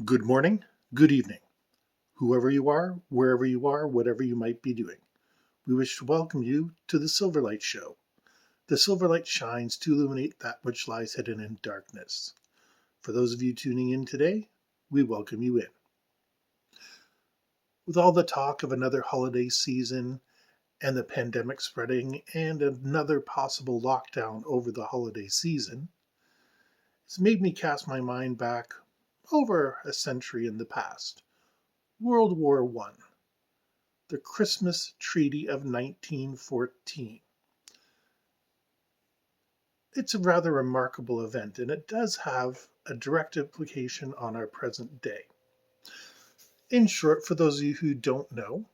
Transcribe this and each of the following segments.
Good morning, good evening, whoever you are, wherever you are, whatever you might be doing. We wish to welcome you to the Silverlight Show. The Silverlight shines to illuminate that which lies hidden in darkness. For those of you tuning in today, we welcome you in. With all the talk of another holiday season and the pandemic spreading and another possible lockdown over the holiday season, it's made me cast my mind back over a century in the past. World War I. The Christmas Treaty of 1914. It's a rather remarkable event, and it does have a direct implication on our present day. In short, for those of you who don't know,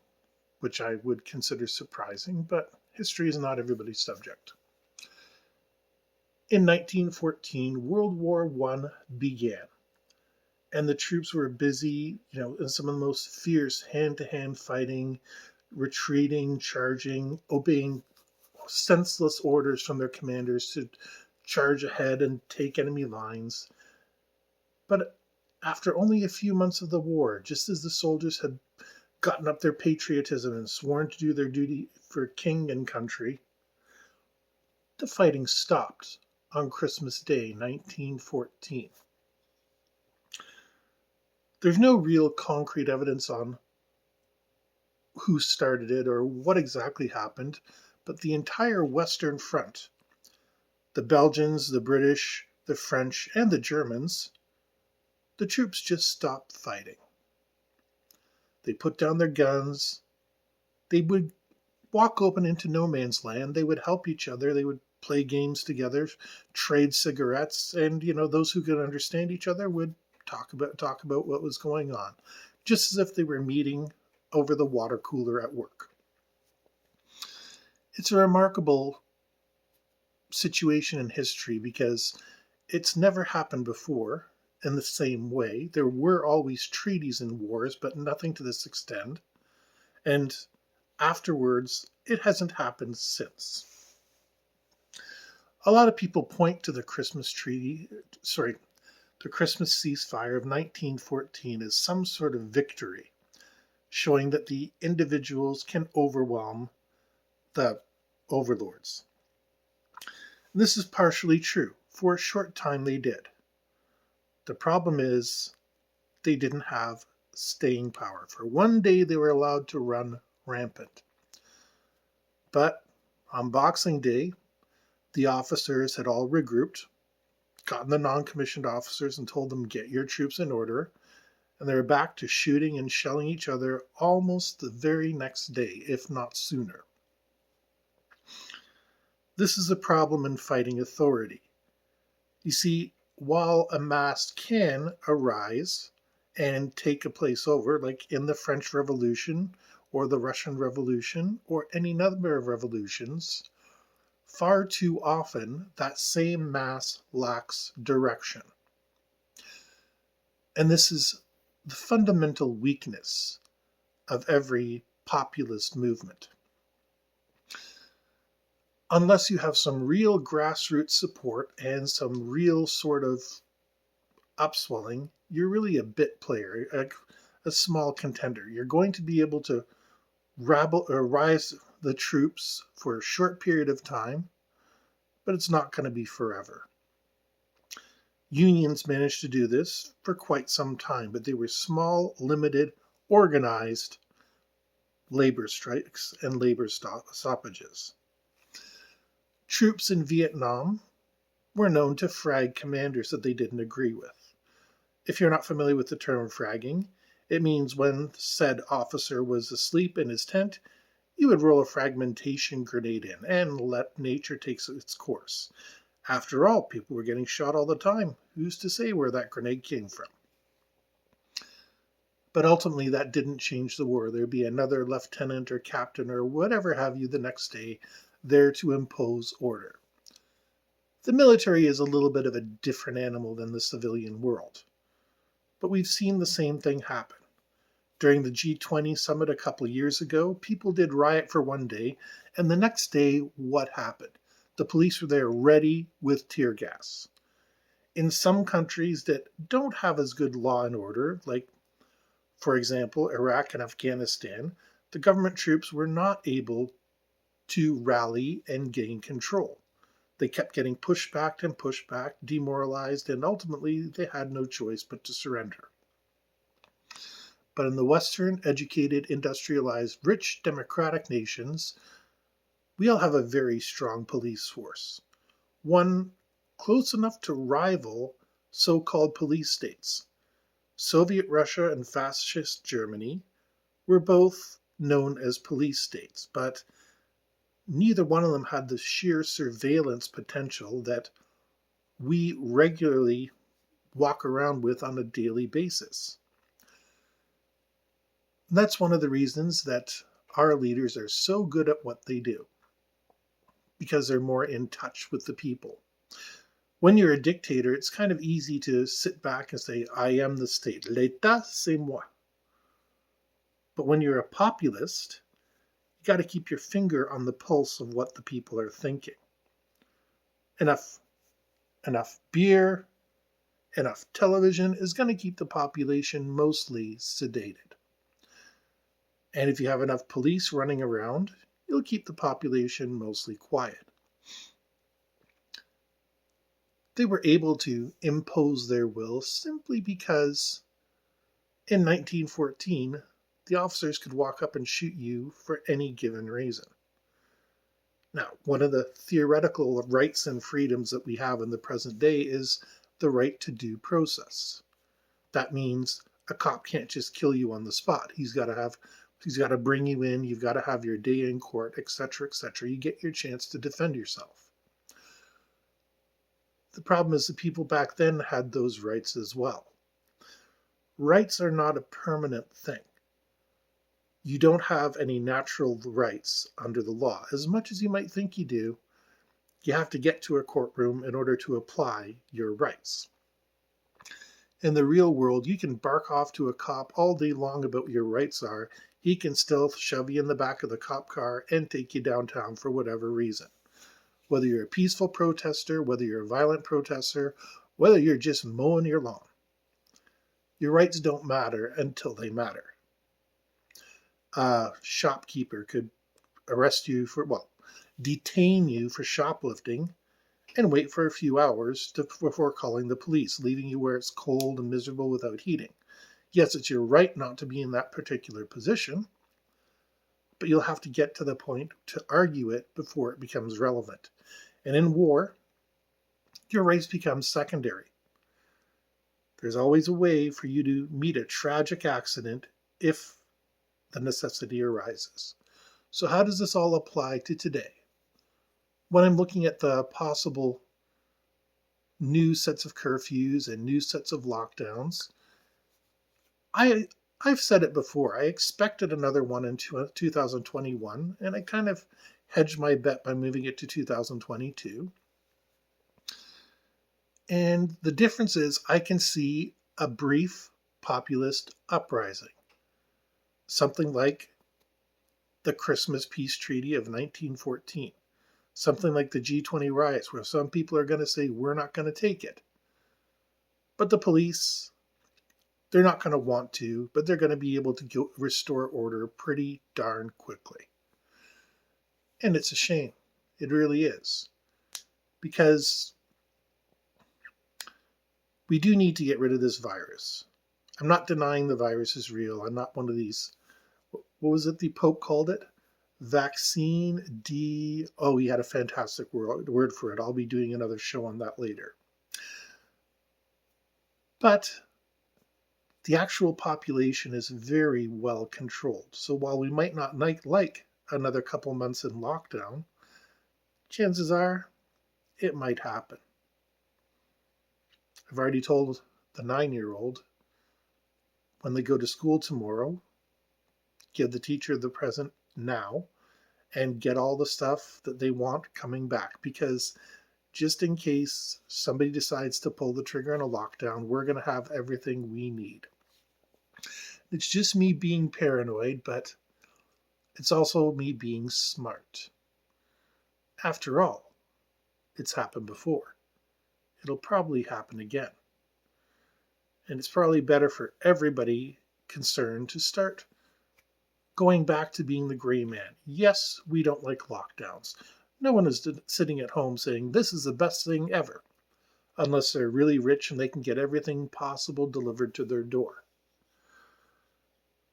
which I would consider surprising, but history is not everybody's subject. In 1914, World War I began, and the troops were busy, in some of the most fierce hand-to-hand fighting, retreating, charging, obeying senseless orders from their commanders to charge ahead and take enemy lines. But after only a few months of the war, just as the soldiers had gotten up their patriotism and sworn to do their duty for king and country, the fighting stopped on Christmas Day, 1914. There's no real concrete evidence on who started it or what exactly happened, but the entire Western Front, the Belgians, the British, the French, and the Germans, the troops just stopped fighting. They put down their guns. They would walk open into no man's land. They would help each other. They would play games together, trade cigarettes, and those who could understand each other would talk about what was going on, just as if they were meeting over the water cooler at work. It's a remarkable situation in history because it's never happened before in the same way. There were always treaties and wars, but nothing to this extent. And afterwards, it hasn't happened since. A lot of people point to the Christmas ceasefire of 1914 as some sort of victory, showing that the individuals can overwhelm the overlords. This is partially true. For a short time, they did. The problem is they didn't have staying power. For one day, they were allowed to run rampant. But on Boxing Day, the officers had all regrouped, gotten the non-commissioned officers and told them, get your troops in order. And they were back to shooting and shelling each other almost the very next day, if not sooner. This is a problem in fighting authority. You see, while a mass can arise and take a place over, like in the French Revolution or the Russian Revolution or any number of revolutions, far too often that same mass lacks direction. And this is the fundamental weakness of every populist movement. Unless you have some real grassroots support and some real sort of upswelling, you're really a bit player, a small contender. You're going to be able to rise the troops for a short period of time, but it's not going to be forever. Unions managed to do this for quite some time, but they were small, limited, organized labor strikes and labor stoppages. Troops in Vietnam were known to frag commanders that they didn't agree with. If you're not familiar with the term fragging, it means when said officer was asleep in his tent, you would roll a fragmentation grenade in and let nature take its course. After all, people were getting shot all the time. Who's to say where that grenade came from? But ultimately, that didn't change the war. There'd be another lieutenant or captain or whatever have you the next day there to impose order. The military is a little bit of a different animal than the civilian world. But we've seen the same thing happen. During the G20 summit a couple of years ago, people did riot for one day, and the next day, what happened? The police were there ready with tear gas. In some countries that don't have as good law and order, like, for example, Iraq and Afghanistan, the government troops were not able to rally and gain control. They kept getting pushed back and pushed back, demoralized, and ultimately they had no choice but to surrender. But in the Western, educated, industrialized, rich, democratic nations, we all have a very strong police force, one close enough to rival so-called police states. Soviet Russia and fascist Germany were both known as police states, but neither one of them had the sheer surveillance potential that we regularly walk around with on a daily basis. And that's one of the reasons that our leaders are so good at what they do, because they're more in touch with the people. When you're a dictator, it's kind of easy to sit back and say, I am the state. L'État, c'est moi. But when you're a populist, you got to keep your finger on the pulse of what the people are thinking. Enough beer, enough television is going to keep the population mostly sedated. And if you have enough police running around, you'll keep the population mostly quiet. They were able to impose their will simply because in 1914, the officers could walk up and shoot you for any given reason. Now, one of the theoretical rights and freedoms that we have in the present day is the right to due process. That means a cop can't just kill you on the spot. He's got to bring you in, you've got to have your day in court, etc., etc. You get your chance to defend yourself. The problem is the people back then had those rights as well. Rights are not a permanent thing. You don't have any natural rights under the law. As much as you might think you do, you have to get to a courtroom in order to apply your rights. In the real world, you can bark off to a cop all day long about what your rights are. He can still shove you in the back of the cop car and take you downtown for whatever reason. Whether you're a peaceful protester, whether you're a violent protester, whether you're just mowing your lawn. Your rights don't matter until they matter. A shopkeeper could detain you for shoplifting and wait for a few hours before calling the police, leaving you where it's cold and miserable without heating. Yes, it's your right not to be in that particular position, but you'll have to get to the point to argue it before it becomes relevant. And in war, your rights become secondary. There's always a way for you to meet a tragic accident if the necessity arises. So how does this all apply to today? When I'm looking at the possible new sets of curfews and new sets of lockdowns, I've said it before. I expected another one in 2021, and I kind of hedged my bet by moving it to 2022. And the difference is I can see a brief populist uprising. Something like the Christmas Peace Treaty of 1914. Something like the G20 riots, where some people are going to say, we're not going to take it. But the police, they're not going to want to, but they're going to be able to restore order pretty darn quickly. And it's a shame. It really is. Because we do need to get rid of this virus. I'm not denying the virus is real. I'm not one of these, what was it the Pope called it? Vaccine D. Oh, he had a fantastic word for it. I'll be doing another show on that later. But the actual population is very well controlled. So while we might not like another couple months in lockdown, chances are it might happen. I've already told the 9-year-old when they go to school tomorrow, give the teacher the present now and get all the stuff that they want coming back, because just in case somebody decides to pull the trigger on a lockdown, we're going to have everything we need. It's just me being paranoid, but it's also me being smart. After all, it's happened before. it'll probably happen again. And it's probably better for everybody concerned to start going back to being the gray man. Yes, we don't like lockdowns. No one is sitting at home saying this is the best thing ever, unless they're really rich and they can get everything possible delivered to their door.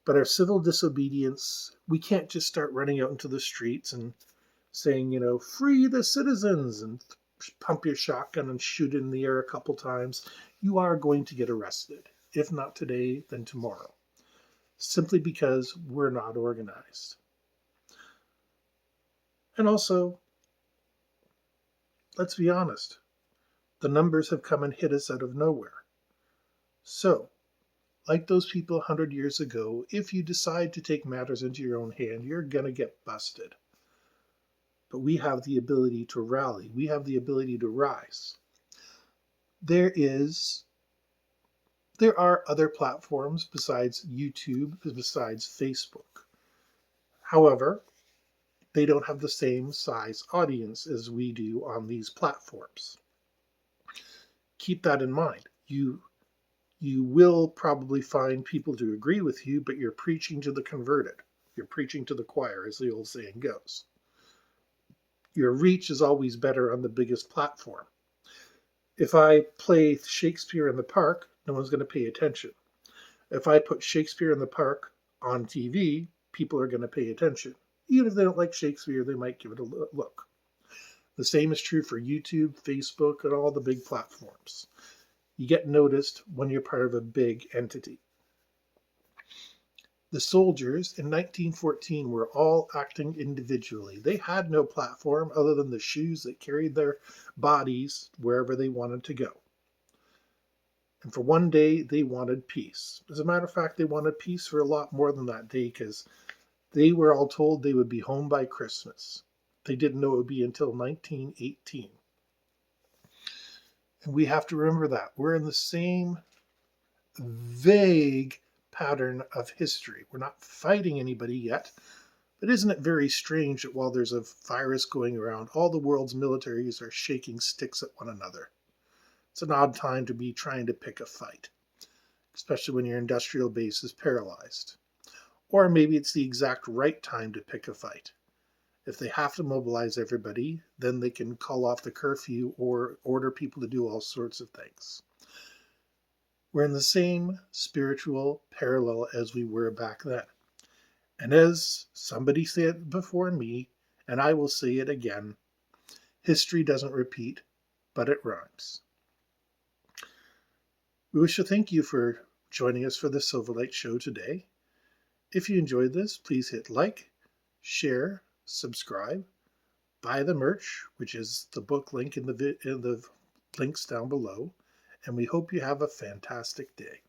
But our civil disobedience, we can't just start running out into the streets and saying, free the citizens, and pump your shotgun and shoot it in the air a couple times. You are going to get arrested. If not today, then tomorrow. Simply because we're not organized. And also, let's be honest, the numbers have come and hit us out of nowhere. So, like those people 100 years ago, if you decide to take matters into your own hand, you're going to get busted. But we have the ability to rally. We have the ability to rise. There are other platforms besides YouTube, besides Facebook. However, they don't have the same size audience as we do on these platforms. Keep that in mind. You will probably find people to agree with you, but you're preaching to the converted. You're preaching to the choir, as the old saying goes. Your reach is always better on the biggest platform. If I play Shakespeare in the Park, no one's going to pay attention. If I put Shakespeare in the Park on TV, people are going to pay attention. Even if they don't like Shakespeare, they might give it a look. The same is true for YouTube, Facebook, and all the big platforms. You get noticed when you're part of a big entity. The soldiers in 1914 were all acting individually. They had no platform other than the shoes that carried their bodies wherever they wanted to go. And for one day, they wanted peace. As a matter of fact, they wanted peace for a lot more than that day, because they were all told they would be home by Christmas. They didn't know it would be until 1918. And we have to remember that. We're in the same vague pattern of history. We're not fighting anybody yet. But isn't it very strange that while there's a virus going around, all the world's militaries are shaking sticks at one another? It's an odd time to be trying to pick a fight, especially when your industrial base is paralyzed. Or maybe it's the exact right time to pick a fight. If they have to mobilize everybody, then they can call off the curfew or order people to do all sorts of things. We're in the same spiritual parallel as we were back then. And as somebody said before me, and I will say it again, history doesn't repeat, but it rhymes. We wish to thank you for joining us for the Silverlight show today. If you enjoyed this, please hit like, share, subscribe, buy the merch, which is the book link in the links down below, and we hope you have a fantastic day.